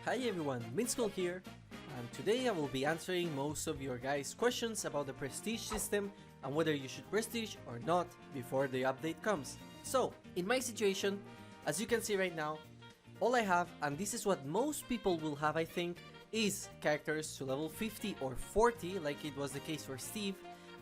Hi everyone, MintSkull here, and today I will be answering most of your guys' questions about the prestige system and whether you should prestige or not before the update comes. So, in my situation, as you can see right now, all I have, and this is what most people will have I think, is characters to level 50 or 40 like it was the case for Steve,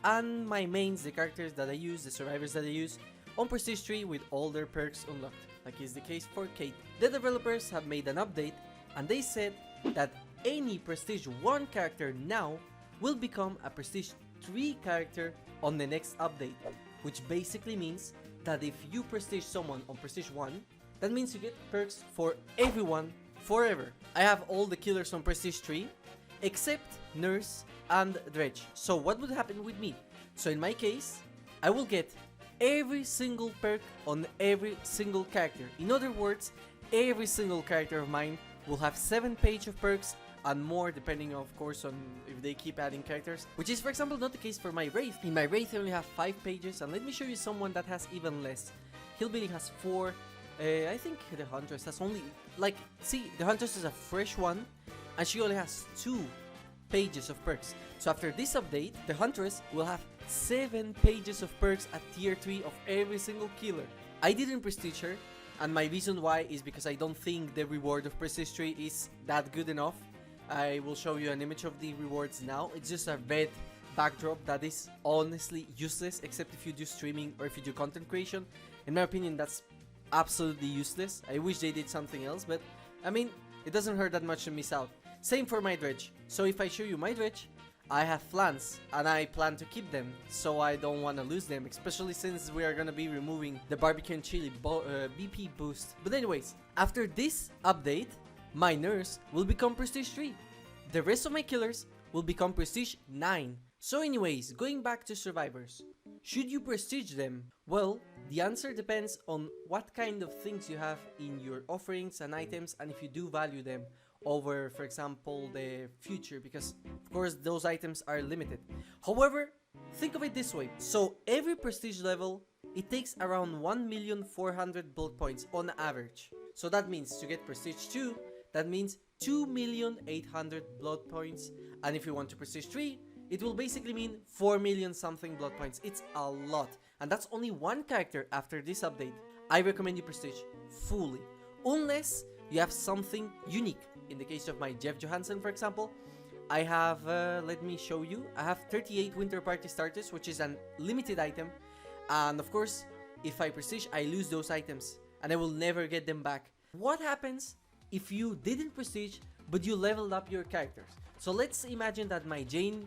and my mains, the characters that I use, the survivors that I use, on Prestige 3 with all their perks unlocked, like is the case for Kate. The developers have made an update and they said that any Prestige 1 character now will become a Prestige 3 character on the next update, which basically means that if you prestige someone on Prestige 1, that means you get perks for everyone forever. I have all the killers on Prestige 3 except Nurse and Dredge. So what would happen with me? So in my case, I will get every single perk on every single character. In other words, every single character of mine will have 7 pages of perks and more, depending of course on if they keep adding characters, which is for example not the case for my Wraith. In my Wraith I only have 5 pages, and let me show you someone that has even less. Hillbilly has 4, I think the Huntress has only, like, see, the Huntress is a fresh one and she only has 2 pages of perks. So after this update, the Huntress will have 7 pages of perks at tier 3 of every single killer. I didn't prestige her, and my reason why is because I don't think the reward of Prestige 3 is that good enough. I will show you an image of the rewards now. It's just a red backdrop that is honestly useless, except if you do streaming or if you do content creation. In my opinion, that's absolutely useless. I wish they did something else, but I mean, it doesn't hurt that much to miss out. Same for my Dredge. So if I show you my Dredge, I have flans and I plan to keep them, so I don't want to lose them, especially since we are gonna be removing the barbecue and chili BP boost. But anyways, after this update, my Nurse will become Prestige 3. The rest of my killers will become Prestige 9. So anyways, going back to survivors, should you prestige them? Well, the answer depends on what kind of things you have in your offerings and items, and if you do value them over, for example, the future, because of course those items are limited. However, think of it this way. So every prestige level, it takes around 1,400,000 blood points on average. So that means to get prestige 2, that means 2,800,000 blood points, and if you want to prestige 3, it will basically mean 4 million something blood points. It's a lot, and that's only one character after this update. I recommend you prestige fully, unless you have something unique. In the case of my Jeff Johansson, for example, I have, let me show you, I have 38 Winter Party starters, which is an limited item, and of course, if I prestige, I lose those items, and I will never get them back. What happens if you didn't prestige, but you leveled up your characters? So let's imagine that my Jane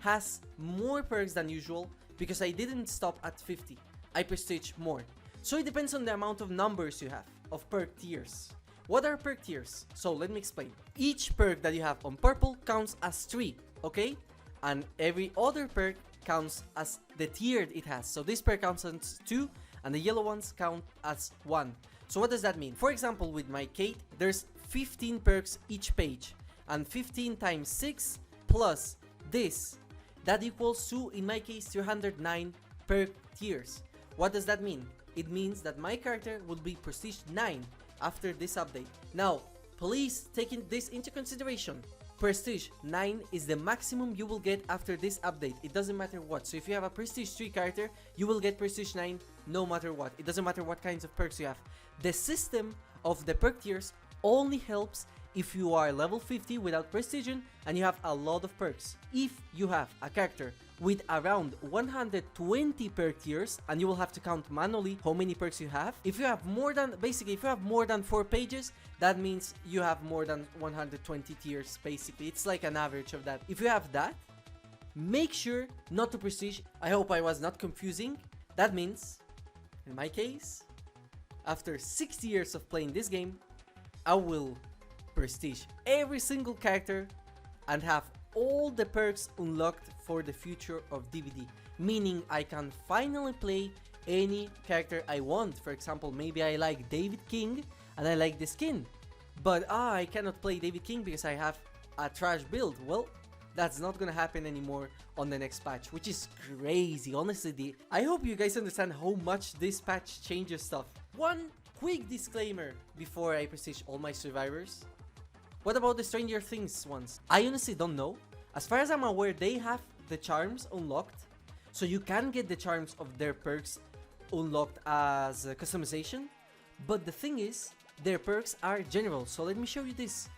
has more perks than usual, because I didn't stop at 50, I prestige more. So it depends on the amount of numbers you have, of perk tiers. What are perk tiers? So let me explain. Each perk that you have on purple counts as 3, okay? And every other perk counts as the tier it has. So this perk counts as 2, and the yellow ones count as 1. So what does that mean? For example, with my Kate, there's 15 perks each page, and 15 times 6 plus this, that equals to, in my case, 309 perk tiers. What does that mean? It means that my character will be prestige 9 after this update. Now, please take this into consideration. Prestige 9 is the maximum you will get after this update. It doesn't matter what. So if you have a Prestige 3 character, you will get Prestige 9 no matter what. It doesn't matter what kinds of perks you have. The system of the perk tiers only helps if you are level 50 without prestiging and you have a lot of perks. If you have a character with around 120 perk tiers, and you will have to count manually how many perks you have. If you have more than, basically, if you have more than 4 pages, that means you have more than 120 tiers, basically. It's like an average of that. If you have that, make sure not to prestige. I hope I was not confusing. That means, in my case, after 60 years of playing this game, I will prestige every single character and have all the perks unlocked for the future of DVD, meaning I can finally play any character I want. For example, maybe I like David King and I like the skin, but I cannot play David King because I have a trash build. Well, that's not gonna happen anymore on the next patch, which is crazy. Honestly, I hope you guys understand how much this patch changes stuff. One quick disclaimer before I prestige all my survivors. What about the Stranger Things ones? I honestly don't know. As far as I'm aware, they have the charms unlocked, so you can get the charms of their perks unlocked as a customization. But the thing is, their perks are general, so let me show you this.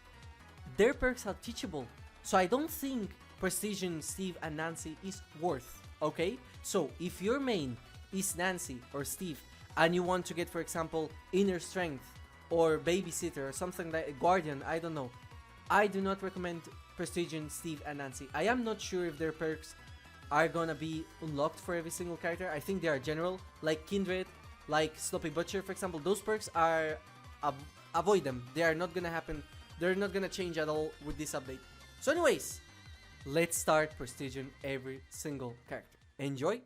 Their perks are teachable, so I don't think Prestige in Steve and Nancy is worth, okay? So if your main is Nancy or Steve and you want to get, for example, Inner Strength or Babysitter or something like Guardian, I don't know, I do not recommend Prestige in Steve and Nancy. I am not sure if their perks are gonna be unlocked for every single character. I think they are general, like Kindred, like Sloppy Butcher, for example. Those perks are avoid them. They are not gonna happen. They're not gonna change at all with this update. So anyways, let's start prestiging every single character. Enjoy!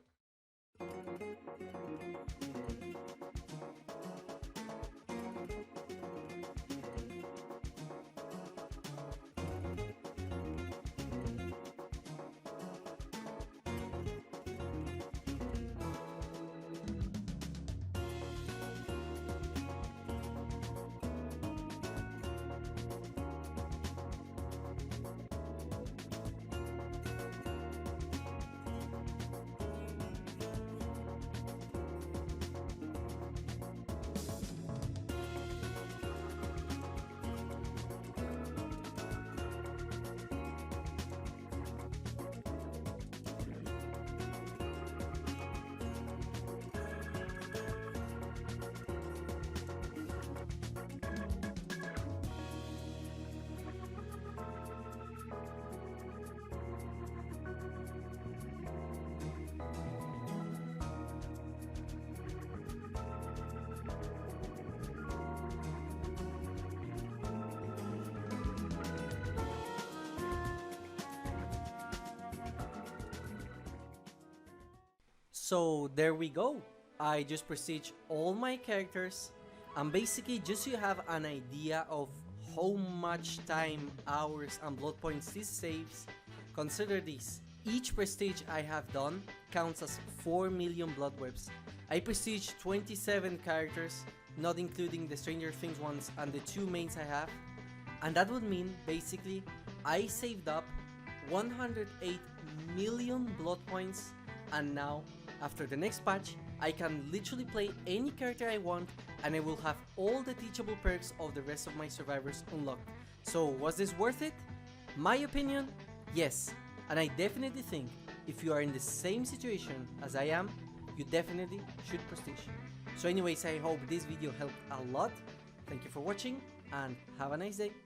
So there we go. I just prestige all my characters, and basically just so you have an idea of how much time, hours and blood points this saves, consider this. Each prestige I have done counts as 4 million bloodwebs. I prestige 27 characters, not including the Stranger Things ones and the 2 mains I have, and that would mean basically I saved up 108 million blood points, and now after the next patch I can literally play any character I want and I will have all the teachable perks of the rest of my survivors unlocked. So was this worth it? My opinion, yes, and I definitely think if you are in the same situation as I am, you definitely should prestige. So anyways, I hope this video helped a lot. Thank you for watching and have a nice day.